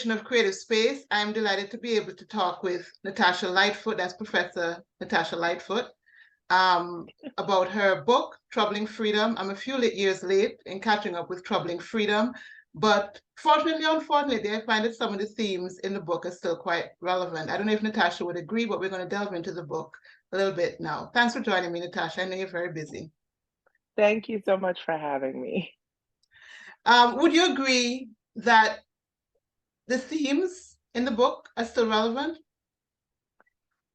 edition of Creative Space. I'm delighted to be able to talk with Natasha Lightfoot, that's Professor Natasha Lightfoot, about her book, Troubling Freedom. I'm a few years late in catching up with Troubling Freedom, but fortunately, unfortunately, I find that some of the themes in the book are still quite relevant. I don't know if Natasha would agree, but we're going to delve into the book a little bit now. Thanks for joining me, Natasha. I know you're very busy. Thank you so much for having me. Would you agree that the themes in the book are still relevant?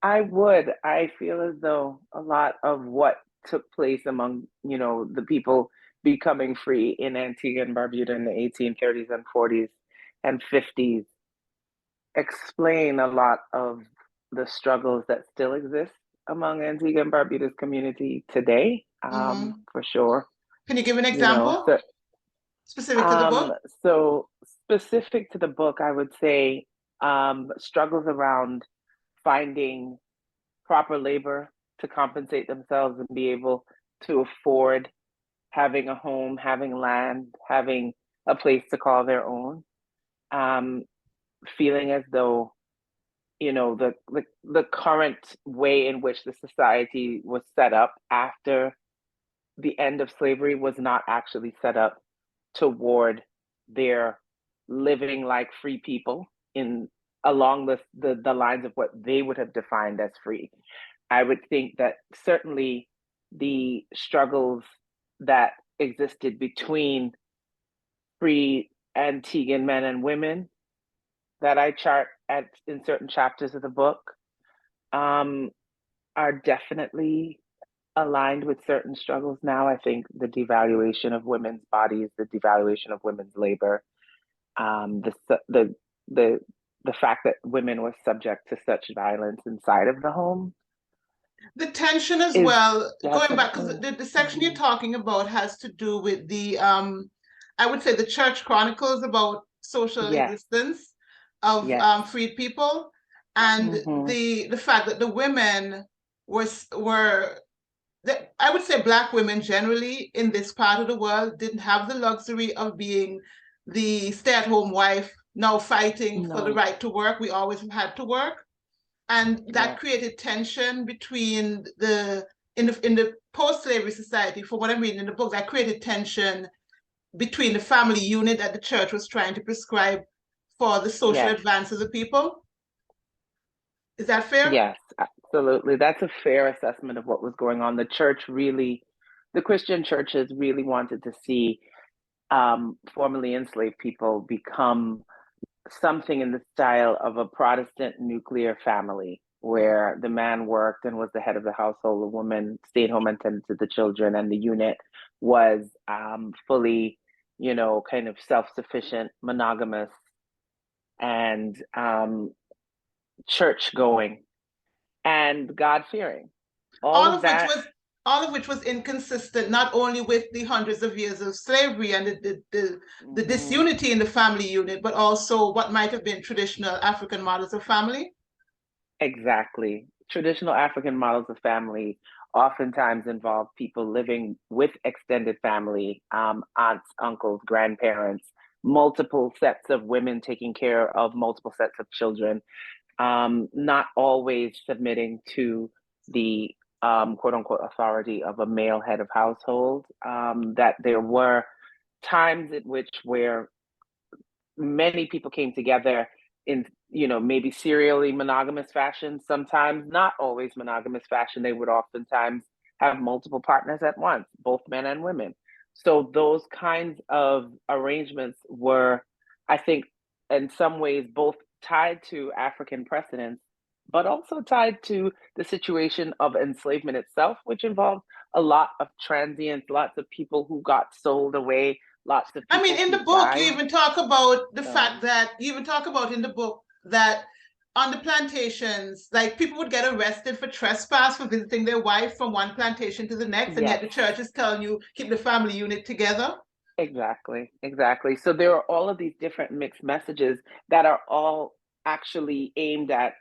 I would. I feel as though a lot of what took place among, the people becoming free in Antigua and Barbuda in the 1830s and 40s and 50s explain a lot of the struggles that still exist among Antigua and Barbuda's community today, for sure. Can you give an example? Specific to the book? So specific to the book, I would say struggles around finding proper labor to compensate themselves and be able to afford having a home, having land, having a place to call their own, feeling as though, the current way in which the society was set up after the end of slavery was not actually set up toward their living like free people along the lines of what they would have defined as free. I would think that certainly the struggles that existed between free Antiguan men and women that I chart in certain chapters of the book are definitely aligned with certain struggles now. I think the devaluation of women's bodies, the devaluation of women's labor, the fact that women were subject to such violence inside of the home. The tension as well, going back, because the section you're talking about has to do with the, I would say the church chronicles about social existence of freed people, and the fact that the women were I would say Black women generally in this part of the world didn't have the luxury of being the stay-at-home wife now fighting for the right to work. We always had to work. And that created tension between in the post-slavery society, from what I'm reading in the book, that created tension between the family unit that the church was trying to prescribe for the social advance of the people. Is that fair? Yes, absolutely. That's a fair assessment of what was going on. The Christian churches really wanted to see formerly enslaved people become something in the style of a Protestant nuclear family, where the man worked and was the head of the household, the woman stayed home and tended to the children, and the unit was fully, kind of self-sufficient, monogamous, and church going and God-fearing. All of which was inconsistent, not only with the hundreds of years of slavery and the disunity in the family unit, but also what might have been traditional African models of family. Exactly. Traditional African models of family oftentimes involve people living with extended family, aunts, uncles, grandparents, multiple sets of women taking care of multiple sets of children, not always submitting to the quote unquote authority of a male head of household. That there were times in which where many people came together in, maybe serially monogamous fashion, sometimes not always monogamous fashion. They would oftentimes have multiple partners at once, both men and women. So those kinds of arrangements were, I think, in some ways, both tied to African precedents, but also tied to the situation of enslavement itself, which involved a lot of transients, lots of people who got sold away, lots of people. I mean, in the book, you even talk about the fact that in the book that on the plantations, like people would get arrested for trespass for visiting their wife from one plantation to the next, and yet the church is telling you keep the family unit together. Exactly. So there are all of these different mixed messages that are all actually aimed at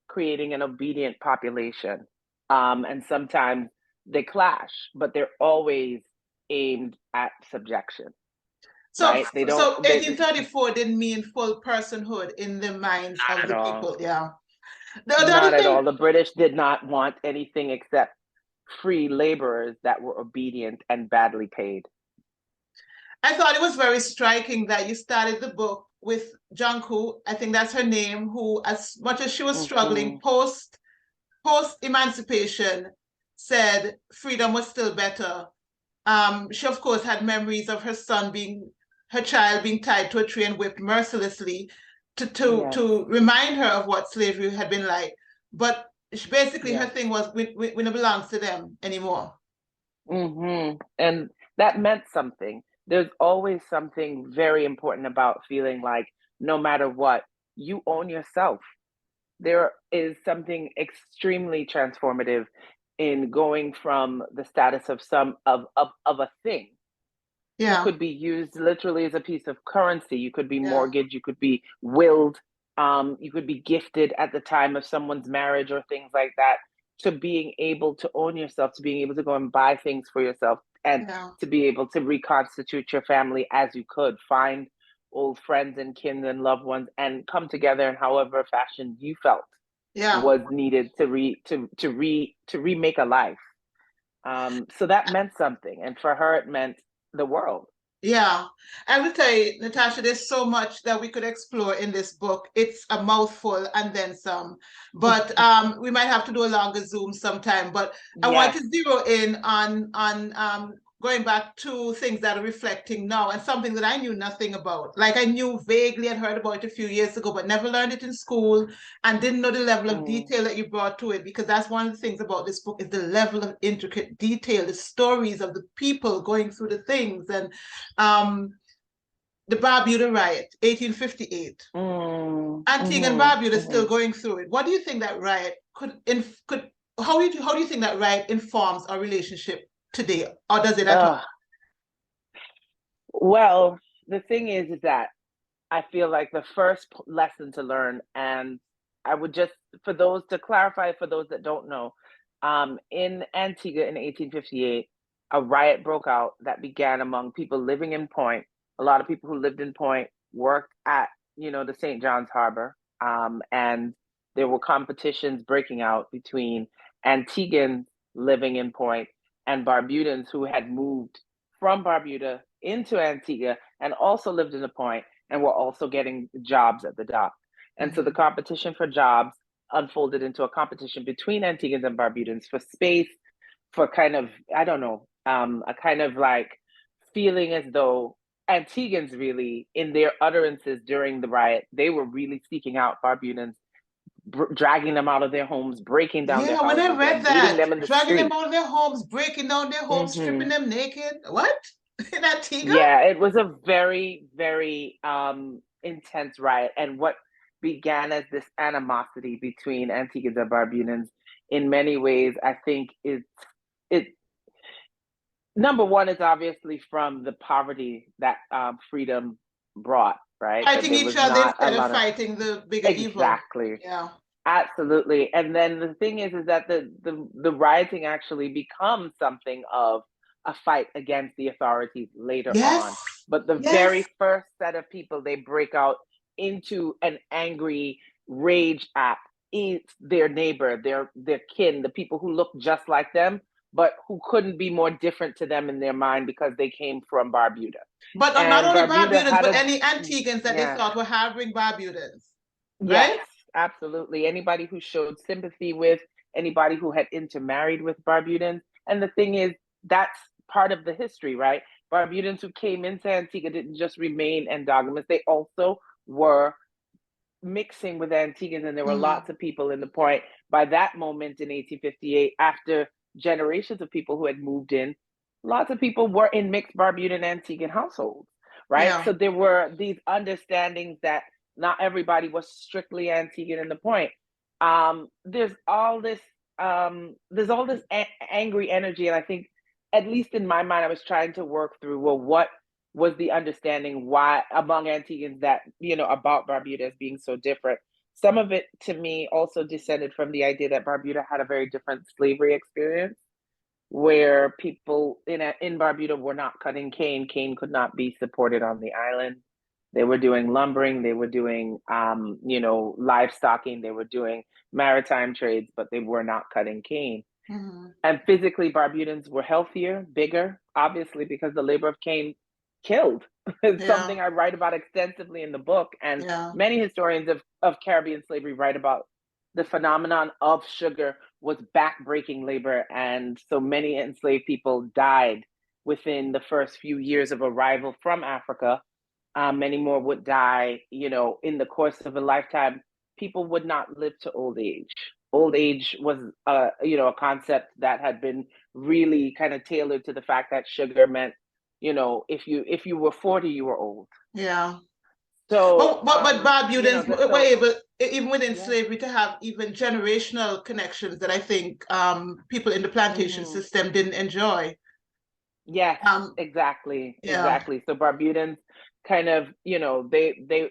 creating an obedient population. And sometimes they clash, but they're always aimed at subjection. right? They don't. So 1834 didn't mean full personhood in the minds of the people. Yeah. Not at all. The British did not want anything except free laborers that were obedient and badly paid. I thought it was very striking that you started the book with Junku, I think that's her name, who, as much as she was struggling post emancipation, said freedom was still better. She of course had memories of her child being tied to a tree and whipped mercilessly to remind her of what slavery had been like. But basically her thing was we don't belong to them anymore. And that meant something. There's always something very important about feeling like no matter what, you own yourself. There is something extremely transformative in going from the status of a thing. Yeah. You could be used literally as a piece of currency. You could be mortgaged, you could be willed, you could be gifted at the time of someone's marriage or things like that, to being able to own yourself, to being able to go and buy things for yourself, and to be able to reconstitute your family as you could, find old friends and kin and loved ones, and come together in however fashion you felt was needed to remake a life. So that meant something, and for her it meant the world. Yeah, I will tell you, Natasha, there's so much that we could explore in this book. It's a mouthful and then some, but we might have to do a longer Zoom sometime. But I want to zero in on going back to things that are reflecting now, and something that I knew nothing about. Like I knew vaguely, I'd heard about it a few years ago, but never learned it in school, and didn't know the level of detail that you brought to it, because that's one of the things about this book is the level of intricate detail, the stories of the people going through the things. And the Barbuda riot, 1858. Antigua and Barbuda still going through it. What do you think that riot how do you think that riot informs our relationship today, or does it at all? Well, the thing is that I feel like the first lesson to learn, and I would just, for those to clarify, for those that don't know, in Antigua in 1858, a riot broke out that began among people living in Point. A lot of people who lived in Point worked at, the St. John's Harbor, and there were competitions breaking out between Antiguans living in Point and Barbudans who had moved from Barbuda into Antigua and also lived in the Point and were also getting jobs at the dock. And so the competition for jobs unfolded into a competition between Antiguans and Barbudans for space, for kind of, I don't know, a kind of like feeling as though Antiguans really, in their utterances during the riot, they were really seeking out Barbudans, dragging them out of their homes, breaking down their houses, when I read that, them in the dragging street. them out of their homes, breaking down their homes, stripping them naked. What? In Antigua? Yeah, it was a very, very intense riot. And what began as this animosity between Antiguans and Barbudans, in many ways, I think it number one is obviously from the poverty that freedom brought, right? Fighting each other instead of fighting the bigger evil. Exactly. Yeah. Absolutely. And then the thing is that the rioting actually becomes something of a fight against the authorities later on. But the very first set of people they break out into an angry rage at is their neighbor, their kin, the people who look just like them, but who couldn't be more different to them in their mind because they came from Barbuda. But not only Barbudans, but any Antigans that they thought were harboring Barbudans. Right? Yes, absolutely. Anybody who showed sympathy with, anybody who had intermarried with Barbudans. And the thing is, that's part of the history, right? Barbudans who came into Antigua didn't just remain endogamous, they also were mixing with Antiguans, and there were lots of people in the Point. By that moment in 1858, after generations of people who had moved in, lots of people were in mixed Barbudan and Antiguan households, right? Yeah. So there were these understandings that not everybody was strictly Antiguan in the Point. There's all this angry energy, and I think, at least in my mind, I was trying to work through, well, what was the understanding why among Antiguans that, about Barbuda as being so different. Some of it, to me, also descended from the idea that Barbuda had a very different slavery experience. where people in Barbuda were not cutting cane. Cane could not be supported on the island. They were doing lumbering, they were doing livestocking, they were doing maritime trades, but they were not cutting cane. Mm-hmm. And physically, Barbudans were healthier, bigger, obviously, because the labor of cane killed. It's something I write about extensively in the book. And many historians of Caribbean slavery write about the phenomenon of sugar was backbreaking labor. And so many enslaved people died within the first few years of arrival from Africa. Many more would die, in the course of a lifetime. People would not live to old age. Old age was, a concept that had been really kind of tailored to the fact that sugar meant, if you were 40, you were old. Yeah. So, but Barbudans were able, even within slavery, to have even generational connections that I think people in the plantation system didn't enjoy. Yes, exactly. So Barbudans kind of, they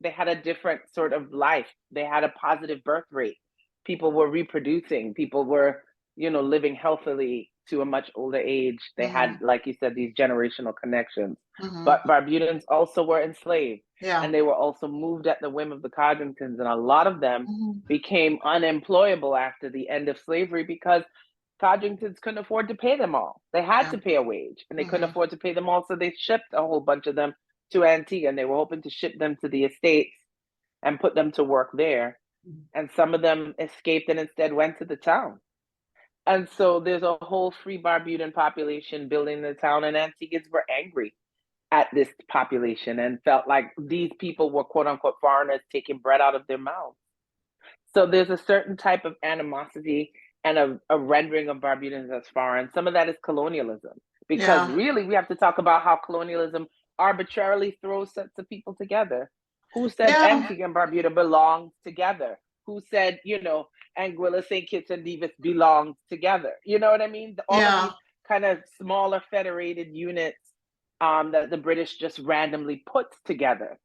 had a different sort of life. They had a positive birth rate. People were reproducing. People were, living healthily to a much older age. They had, like you said, these generational connections. But Barbudans also were enslaved. And they were also moved at the whim of the Codringtons. And a lot of them became unemployable after the end of slavery because Codringtons couldn't afford to pay them all. They had to pay a wage, and they couldn't afford to pay them all, so they shipped a whole bunch of them to Antigua, and they were hoping to ship them to the estates and put them to work there. And some of them escaped and instead went to the town. And so there's a whole free Barbudan population building the town, and Antiguans were angry at this population and felt like these people were quote unquote foreigners taking bread out of their mouths. So there's a certain type of animosity and a rendering of Barbudans as foreign. Some of that is colonialism, because really we have to talk about how colonialism arbitrarily throws sets of people together. Who said Antigua and Barbuda belonged together? Who said, Anguilla, St. Kitts, and Nevis belonged together? You know what I mean? All of these kind of smaller federated units that the British just randomly puts together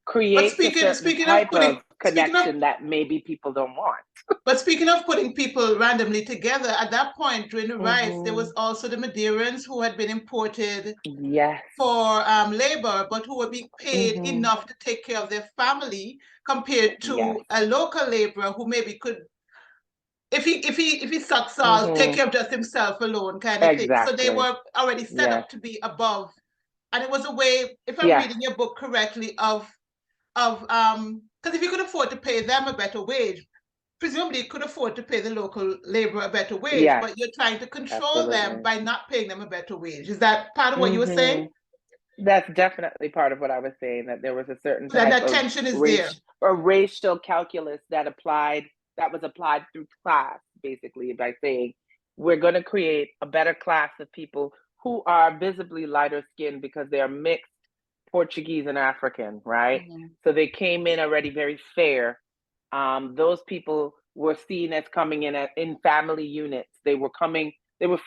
creates a certain type of connection that maybe people don't want. But speaking of putting people randomly together, at that point during the riots, there was also the Madeirans who had been imported for labor, but who were being paid enough to take care of their family compared to a local laborer who maybe could, if he sucks all, take care of just himself alone kind of thing. So they were already set up to be above. And it was a way, if I'm reading your book correctly, of because if you could afford to pay them a better wage, presumably you could afford to pay the local laborer a better wage, but you're trying to control them by not paying them a better wage. Is that part of what you were saying? That's definitely part of what I was saying, that there was a certain type that tension is there. Or racial calculus that was applied through class, basically, by saying we're going to create a better class of people who are visibly lighter skinned because they are mixed Portuguese and African, right? So they came in already very fair. Those people were seen as coming in family units. They were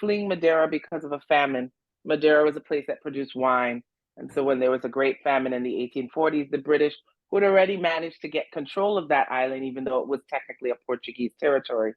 fleeing Madeira because of a famine. Madeira was a place that produced wine. And so when there was a great famine in the 1840s, the British would already managed to get control of that island, even though it was technically a Portuguese territory.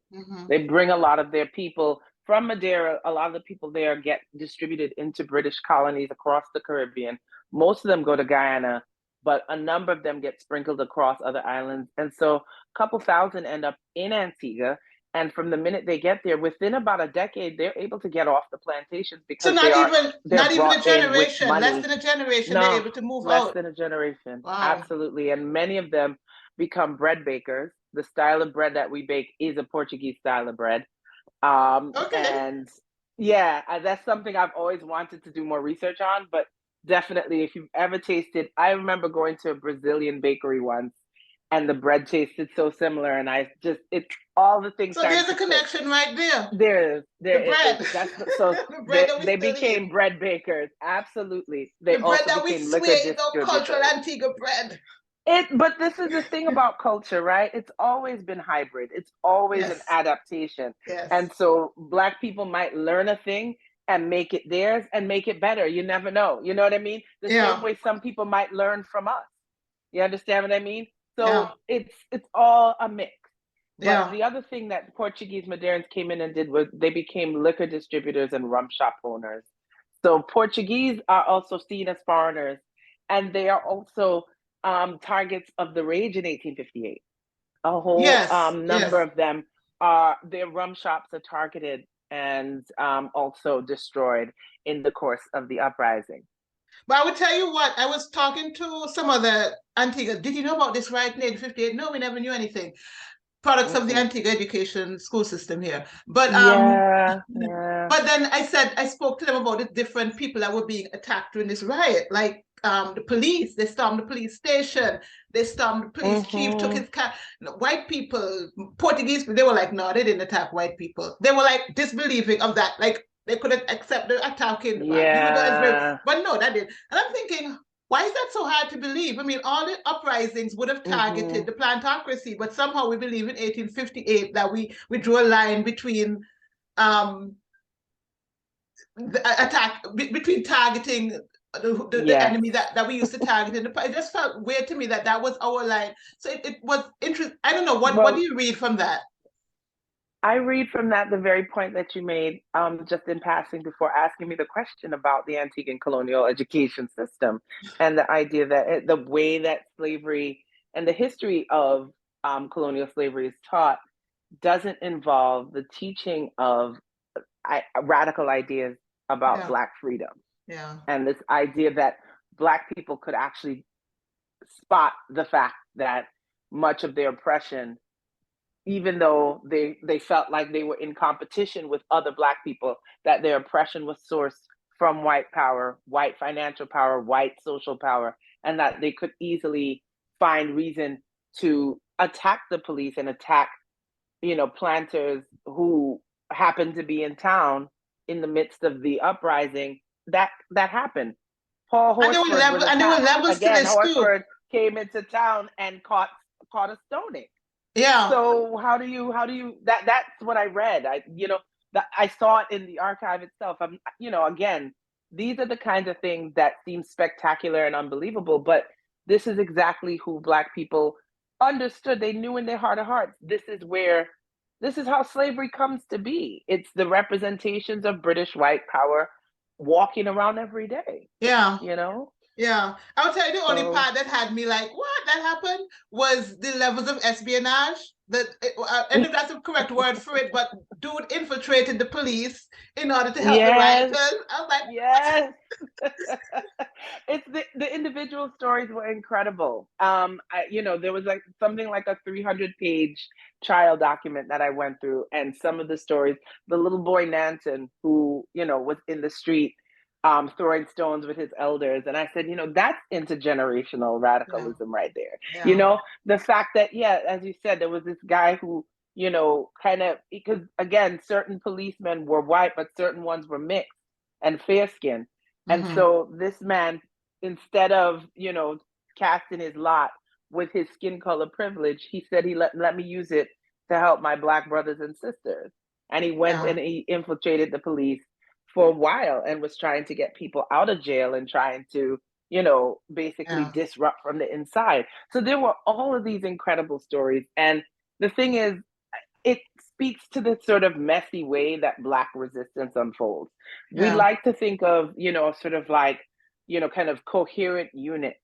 They bring a lot of their people from Madeira. A lot of the people there get distributed into British colonies across the Caribbean. Most of them go to Guyana, but a number of them get sprinkled across other islands. And so a couple thousand end up in Antigua. And from the minute they get there, within about a decade, they're able to get off the plantations because so not even a generation, less than a generation, they're able to move out. Less than a generation. Wow. Absolutely. And many of them become bread bakers. The style of bread that we bake is a Portuguese style of bread. And that's something I've always wanted to do more research on, but definitely, if you've ever tasted, I remember going to a Brazilian bakery once, and the bread tasted so similar, and it's all the things. So there's a connection right there. There is. The bread. They became bread bakers. Absolutely. They the bread that we sway, cultural Antigua bread. But this is the thing about culture, right? It's always been hybrid. It's always an adaptation. And so Black people might learn a thing and make it theirs and make it better. You never know. You know what I mean? The same way some people might learn from us. You understand what I mean? So it's all a mix. But the other thing that Portuguese moderns came in and did was they became liquor distributors and rum shop owners. So Portuguese are also seen as foreigners, and they are also targets of the rage in 1858. A whole number of them their rum shops are targeted and also destroyed in the course of the uprising. But I would tell you what, I was talking to some other Antigua. Did you know about this riot in 1858? No, we never knew anything. Products of the Antigua education school system here. But but then I spoke to them about the different people that were being attacked during this riot, like the police. They stormed the police station. They stormed the police chief, took his car. White people, Portuguese, they were like, no, they didn't attack white people. They were like disbelieving of that. Like they couldn't accept the attacking. But no, that didn't. And I'm thinking, why is that so hard to believe? I mean, all the uprisings would have targeted the plantocracy, but somehow we believe in 1858 that we drew a line between the attack, between targeting the enemy that we used to target. And it just felt weird to me that that was our line. So it was interesting. I don't know, what do you read from that? I read from that the very point that you made just in passing before asking me the question about the Antiguan colonial education system and the idea that the way that slavery and the history of colonial slavery is taught doesn't involve the teaching of radical ideas about Black freedom. And this idea that Black people could actually spot the fact that much of their oppression, even though they felt like they were in competition with other Black people, that their oppression was sourced from white power, white financial power, white social power, and that they could easily find reason to attack the police and attack, planters who happened to be in town in the midst of the uprising. That happened. Paul Horsford and there were levels to this Horsford too. Came into town and caught a stoning. Yeah. So how do you that's what I read. I saw it in the archive itself. Again, these are the kinds of things that seem spectacular and unbelievable, but this is exactly who Black people understood. They knew in their heart of hearts, this is how slavery comes to be. It's the representations of British white power walking around every day. Yeah. Yeah. I would tell you the only part that had me like, what, that happened, was the levels of espionage. I don't know if that's the correct word for it, but dude infiltrated the police in order to help the rioters. I was like, yes. It's the individual stories were incredible. There was like something like a 300-page trial document that I went through, and some of the stories, the little boy Nanton, who, was in the street throwing stones with his elders. And I said, that's intergenerational radicalism right there. Yeah. The fact that, as you said, there was this guy who, kind of, because again, certain policemen were white, but certain ones were mixed and fair-skinned. And so this man, instead of, casting his lot with his skin color privilege, he said, let me use it to help my Black brothers and sisters. And he went and he infiltrated the police for a while and was trying to get people out of jail and trying to, basically disrupt from the inside. So there were all of these incredible stories. And the thing is, it speaks to the sort of messy way that Black resistance unfolds. We like to think of, sort of like, kind of coherent unit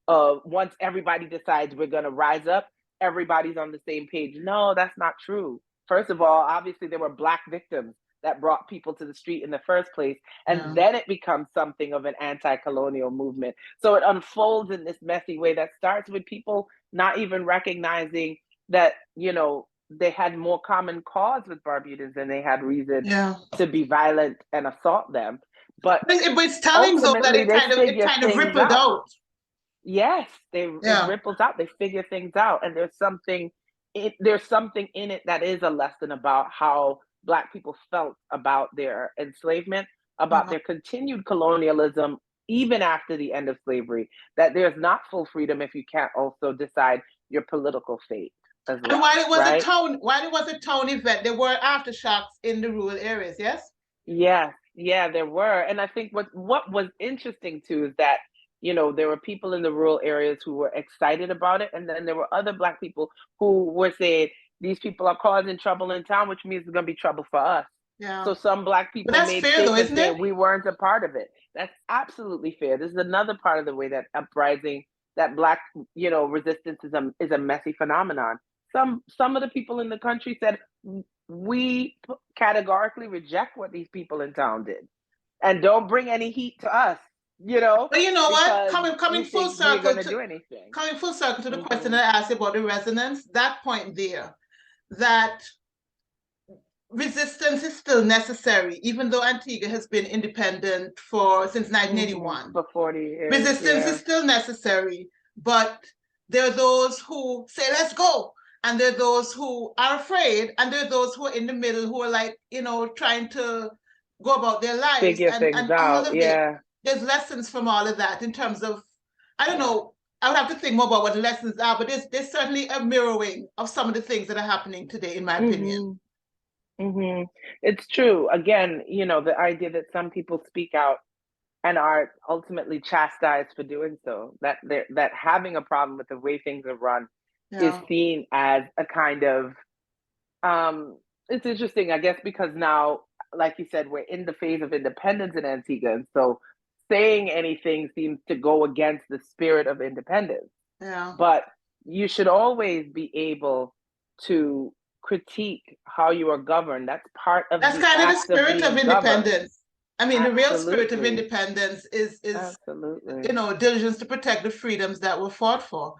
of once everybody decides we're going to rise up, everybody's on the same page. No, that's not true. First of all, obviously there were Black victims that brought people to the street in the first place. And then it becomes something of an anti-colonial movement. So it unfolds in this messy way that starts with people not even recognizing that, they had more common cause with Barbudans than they had reason to be violent and assault them. But it's telling so that it kind of rippled out. Yes, it ripples out. They figure things out. And there's something in it that is a lesson about how Black people felt about their enslavement, about their continued colonialism, even after the end of slavery, that there's not full freedom if you can't also decide your political fate as well. And while it was a town event, there were aftershocks in the rural areas, yes? Yes, there were. And I think what was interesting too is that, there were people in the rural areas who were excited about it. And then there were other Black people who were saying, these people are causing trouble in town, which means there's going to be trouble for us. Yeah. So some Black people made statements saying we weren't a part of it. That's absolutely fair. This is another part of the way that uprising, that Black, resistance is a messy phenomenon. Some of the people in the country said, we categorically reject what these people in town did, and don't bring any heat to us. But you know what? Coming full circle to the question that I asked about the resonance, that point there, that resistance is still necessary, even though Antigua has been independent since 1981. For 40 years. Resistance is still necessary, but there are those who say, let's go. And there are those who are afraid, and there are those who are in the middle who are like, trying to go about their lives. Figure things out, there's lessons from all of that in terms of, I don't know, I would have to think more about what the lessons are, but there's certainly a mirroring of some of the things that are happening today, in my opinion. It's true. Again, the idea that some people speak out and are ultimately chastised for doing so, that having a problem with the way things are run is seen as a kind of, it's interesting, I guess, because now, like you said, we're in the phase of independence in Antigua, and so saying anything seems to go against the spirit of independence. Yeah. But you should always be able to critique how you are governed. That's part of the spirit of independence. I mean, the real spirit of independence is diligence to protect the freedoms that were fought for.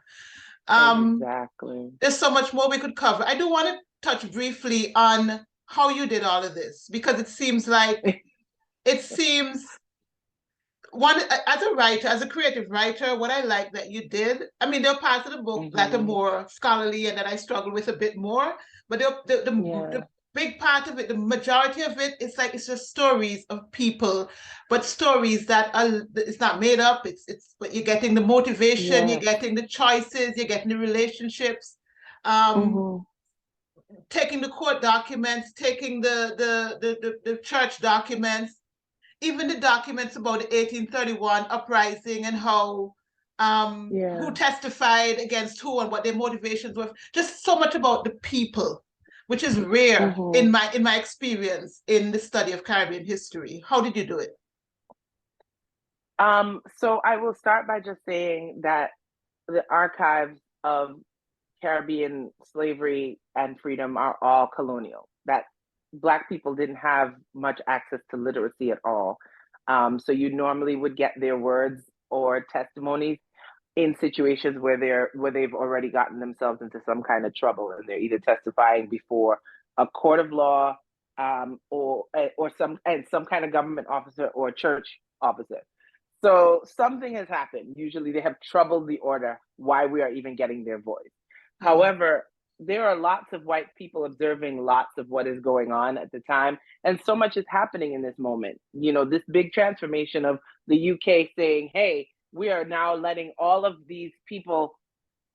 Exactly. There's so much more we could cover. I do want to touch briefly on how you did all of this, because it seems one, as a writer, as a creative writer, what I like that you did, I mean, there are parts of the book that are more scholarly and that I struggle with a bit more, but the big part of it, the majority of it, it's just stories of people, but stories that it's not made up. But you're getting the motivation, you're getting the choices, you're getting the relationships, taking the court documents, taking the church documents, even the documents about the 1831 uprising and how who testified against who and what their motivations were. Just so much about the people, which is rare in my experience in the study of Caribbean history. How did you do it? So I will start by just saying that the archives of Caribbean slavery and freedom are all colonial, that Black people didn't have much access to literacy at all. So you normally would get their words or testimonies in situations where they've already gotten themselves into some kind of trouble, and they're either testifying before a court of law or some kind of government officer or church officer. So something has happened. Usually they have troubled the order why we are even getting their voice. However, there are lots of white people observing lots of what is going on at the time, and so much is happening in this moment. This big transformation of the UK saying, hey, we are now letting all of these people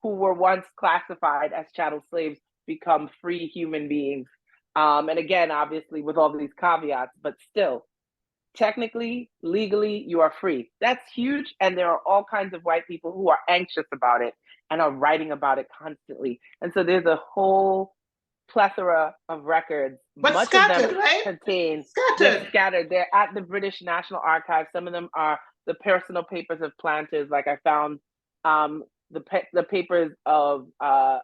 who were once classified as chattel slaves become free human beings. And again, obviously with all these caveats, but still, technically, legally, you are free. That's huge. And there are all kinds of white people who are anxious about it and are writing about it constantly. And so there's a whole plethora of records. But much scattered, of them right? They're scattered. They're at the British National Archives. Some of them are the personal papers of planters. Like I found the papers of a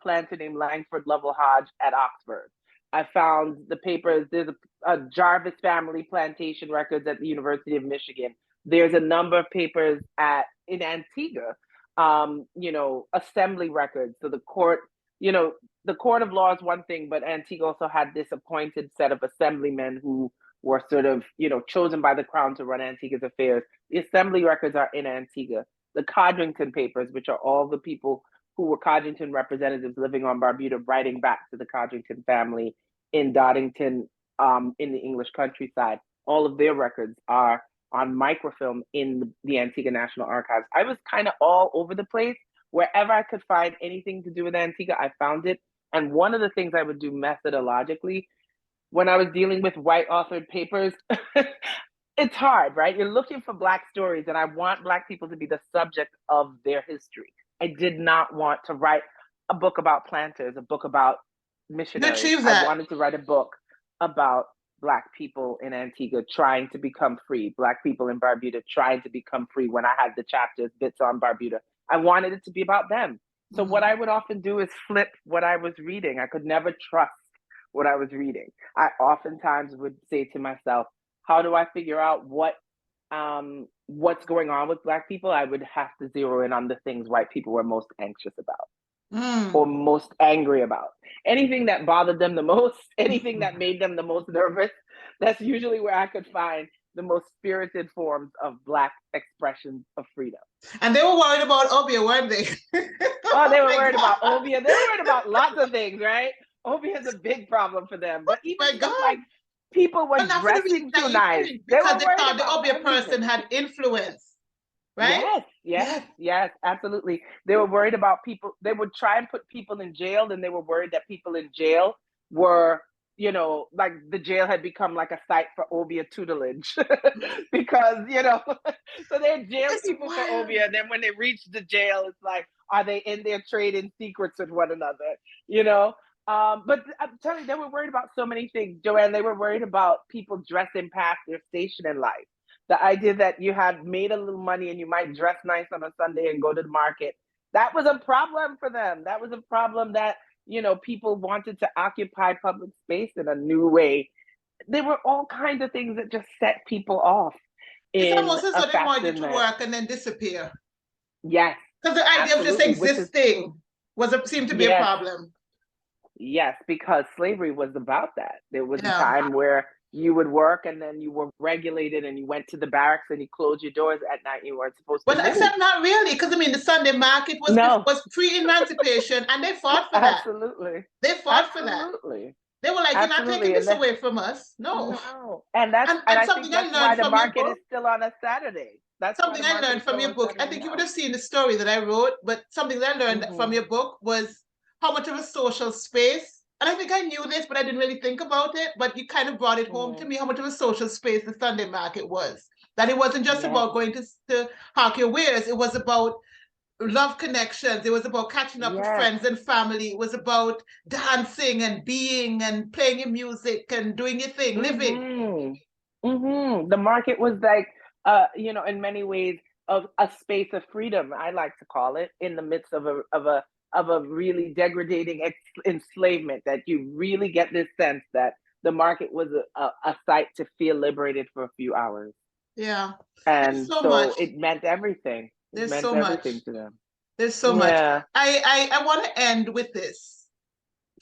planter named Langford Lovell Hodge at Oxford. I found the papers. There's a Jarvis family plantation records at the University of Michigan. There's a number of papers in Antigua, assembly records. So the court, the court of law is one thing, but Antigua also had this appointed set of assemblymen who were sort of, chosen by the crown to run Antigua's affairs. The assembly records are in Antigua. The Codrington papers, which are all the people who were Codrington representatives living on Barbuda, writing back to the Codrington family in Doddington, in the English countryside. All of their records are on microfilm in the Antigua National Archives. I was kind of all over the place. Wherever I could find anything to do with Antigua, I found it. And one of the things I would do methodologically when I was dealing with white authored papers, it's hard, right? You're looking for Black stories, and I want Black people to be the subject of their history. I did not want to write a book about planters, a book about missionaries. Achieve that. I wanted to write a book about Black people in Antigua trying to become free, Black people in Barbuda trying to become free. When I had the chapters, bits on Barbuda, I wanted it to be about them. So what I would often do is flip what I was reading. I could never trust what I was reading. I oftentimes would say to myself, how do I figure out what's going on with Black people? I would have to zero in on the things white people were most anxious about. Or most angry about. Anything that bothered them the most, anything that made them the most nervous, that's usually where I could find the most spirited forms of Black expressions of freedom. And they were worried about Obia, weren't they? Oh, they were worried about Obia. They were worried about lots of things, right? Obia is a big problem for them. But even like people were dressing too nice. Because they thought the Obia person had influence. Right? Yes, absolutely. They were worried about people. They would try and put people in jail, and they were worried that people in jail were, you know, like the jail had become like a site for Obia tutelage because, you know, so they jailed people for Obia. And then when they reached the jail, it's like, are they in there trading secrets with one another, you know? But I'm telling you, they were worried about so many things, Joanne. They were worried about people dressing past their station in life. The idea that you had made a little money and you might dress nice on a Sunday and go to the market, that was a problem for them. That was a problem that, you know, people wanted to occupy public space in a new way. There were all kinds of things that just set people off. It's almost as though they wanted you to work and then disappear. Yes. Because the idea of just existing seemed to be a problem. Yes, because slavery was about that. There was a time where you would work and then you were regulated and you went to the barracks and you closed your doors at night. You weren't supposed to. Well, except not really, because I mean, the Sunday market was pre-emancipation and they fought for that. Absolutely. They fought for that. They were like, you're not taking this away from us. No. And that's and something I learned from your book. The market is still on a Saturday. That's something I learned from your book. I think you would have seen the story that I wrote, but something that I learned from your book was how much of a social space. And I think I knew this, but I didn't really think about it. But you kind of brought it home to me, how much of a social space the Sunday market was. That it wasn't just about going to hawk your wares. It was about love connections. It was about catching up with friends and family. It was about dancing and being and playing your music and doing your thing, living. The market was like, you know, in many ways, of a space of freedom, I like to call it, in the midst of a really degrading enslavement, that you really get this sense that the market was a site to feel liberated for a few hours. Yeah. And so it meant everything. There's so much to them. There's so much. I want to end with this.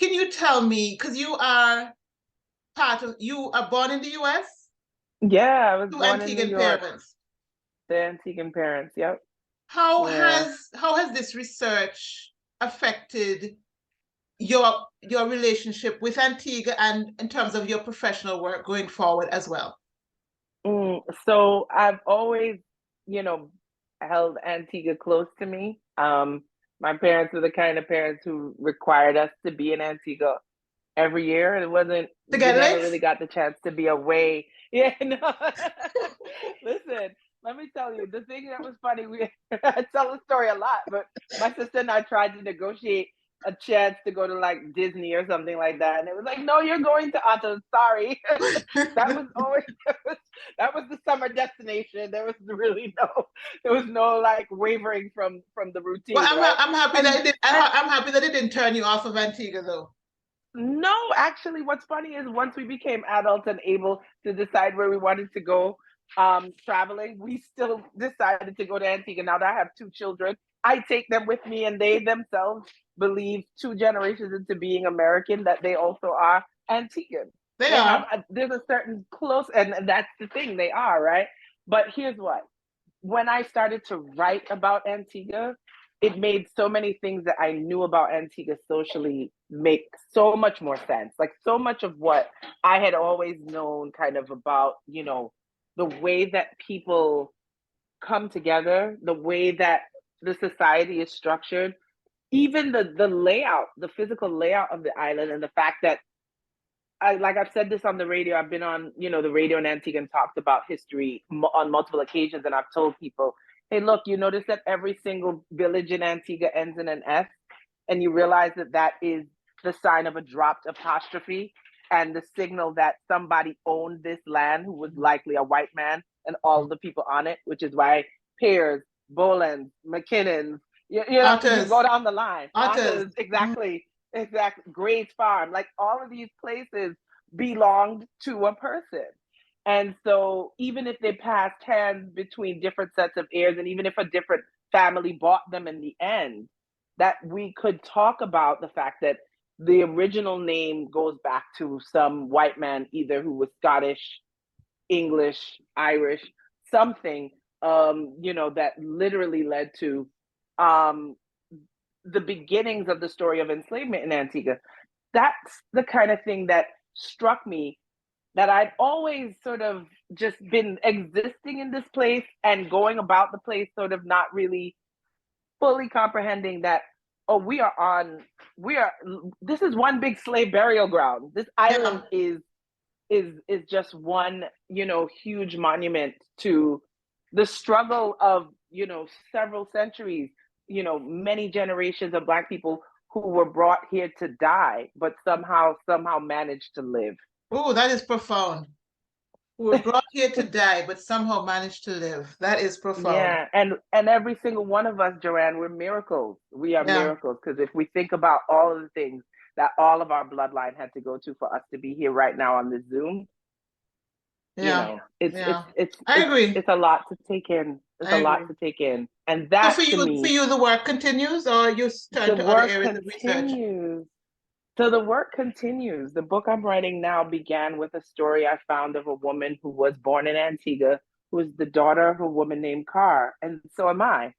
Can you tell me, because you are born in the US? Yeah, I was born in New York. Parents. The Antiguan parents, yep. How has this research affected your relationship with Antigua and in terms of your professional work going forward as well? So I've always, you know, held Antigua close to me. My parents were the kind of parents who required us to be in Antigua every year. It wasn't, we never really got the chance to be away. Yeah, no. Listen, let me tell you, the thing that was funny, I tell the story a lot, but my sister and I tried to negotiate a chance to go to like Disney or something like that. And it was like, no, you're going to Athens, sorry. that was the summer destination. There was no like wavering from the routine. Well, I'm happy that it didn't turn you off of Antigua though. No, actually, what's funny is once we became adults and able to decide where we wanted to go traveling, we still decided to go to Antigua. Now that I have 2 children, I take them with me, and they themselves believe 2 generations into being American that they also are Antiguan. They are. There's a certain close, and that's the thing, they are, right? But here's what. When I started to write about Antigua, it made so many things that I knew about Antigua socially make so much more sense. Like so much of what I had always known kind of about, you know, the way that people come together, the way that the society is structured, even the layout, the physical layout of the island, and the fact that like I've said this on the radio, I've been on, you know, the radio in Antigua and talked about history on multiple occasions, and I've told people, hey, look, you notice that every single village in Antigua ends in an S, and you realize that is the sign of a dropped apostrophe and the signal that somebody owned this land who was likely a white man and all the people on it, which is why Pears, Bolins, McKinnons, you go down the line. Otters, exactly. Gray's Farm, like all of these places belonged to a person. And so even if they passed hands between different sets of heirs, and even if a different family bought them in the end, that we could talk about the fact that the original name goes back to some white man, either who was Scottish, English, Irish, something, that literally led to the beginnings of the story of enslavement in Antigua. That's the kind of thing that struck me, that I'd always sort of just been existing in this place and going about the place, sort of not really fully comprehending that, this is one big slave burial ground. This island is just one, huge monument to the struggle of, several centuries, many generations of Black people who were brought here to die, but somehow managed to live. Oh, that is profound. We were brought here to die, but somehow managed to live. That is profound. Yeah, and every single one of us, Joanne, we're miracles. We are miracles, because if we think about all of the things that all of our bloodline had to go to for us to be here right now on this Zoom, I agree. It's a lot to take in. To take in, and that so for you, the work continues, or you start to other areas of research? So the work continues. The book I'm writing now began with a story I found of a woman who was born in Antigua, who was the daughter of a woman named Carr, and so am I.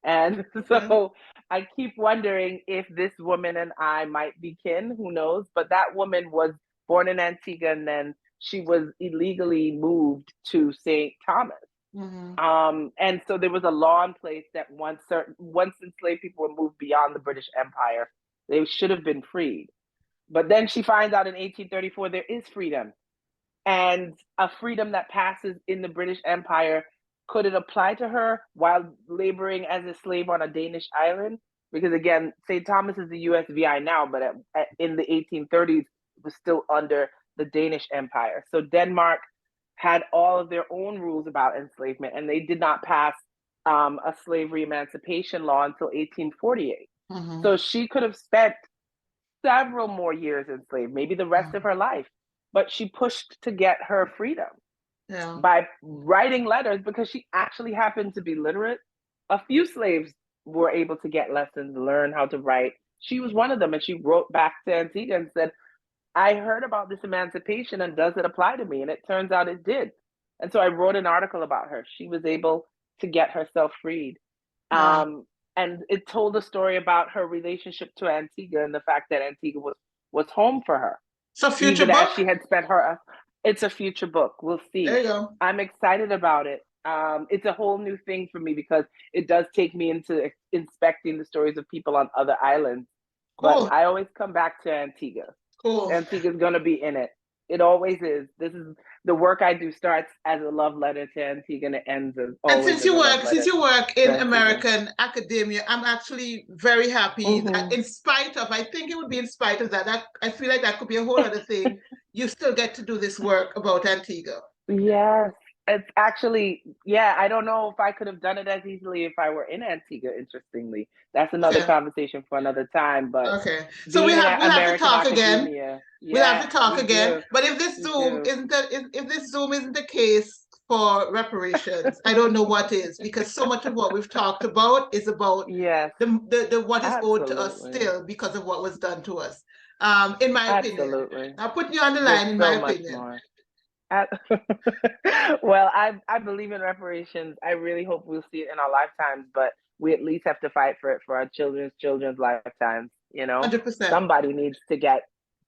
And so I keep wondering if this woman and I might be kin. Who knows? But that woman was born in Antigua, and then she was illegally moved to St. Thomas. And so there was a law in place that once enslaved people were moved beyond the British Empire, they should have been freed. But then she finds out in 1834 there is freedom, and a freedom that passes in the British Empire. Could it apply to her while laboring as a slave on a Danish island? Because again, St. Thomas is the USVI now, but in the 1830s, it was still under the Danish Empire. So Denmark had all of their own rules about enslavement, and they did not pass a slavery emancipation law until 1848. So she could have spent several more years enslaved, maybe the rest of her life, but she pushed to get her freedom by writing letters, because she actually happened to be literate. A few slaves were able to get lessons, learn how to write. She was one of them, and she wrote back to Antigua and said, I heard about this emancipation, and does it apply to me? And it turns out it did. And so I wrote an article about her. She was able to get herself freed. And it told a story about her relationship to Antigua and the fact that Antigua was home for her. So future book? As she had spent it's a future book. We'll see. There you go. I'm excited about it. It's a whole new thing for me, because it does take me into inspecting the stories of people on other islands. Cool. But I always come back to Antigua. Cool. Antigua's going to be in it. It always is. This is the work I do starts as a love letter to Antigua, and it ends as always. And since you work in American academia, I'm actually very happy that in spite of, I think it would be in spite of that, I feel like that could be a whole other thing, you still get to do this work about Antigua. Yes. It's actually, I don't know if I could have done it as easily if I were in Antigua, interestingly. That's another conversation for another time. But so we'll have to talk again. We'll have to talk again. But if this Zoom isn't the case for reparations, I don't know what is, because so much of what we've talked about is about the what is owed to us still because of what was done to us. In my opinion. I'll put you on the line. In my opinion. Well, I believe in reparations. I really hope we'll see it in our lifetimes, but we at least have to fight for it for our children's lifetimes. 100%. Somebody needs to get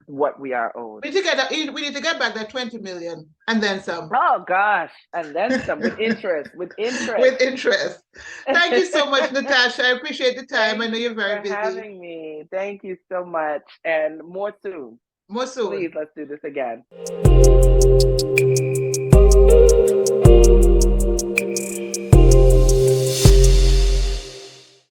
what we are owed. We need to get back that 20 million and then some. Oh gosh, and then some with interest. With interest. Thank you so much, Natasha. I appreciate the time. I know you're very busy. Thanks for having me. Thank you so much, and more soon. More soon. Please, let's do this again.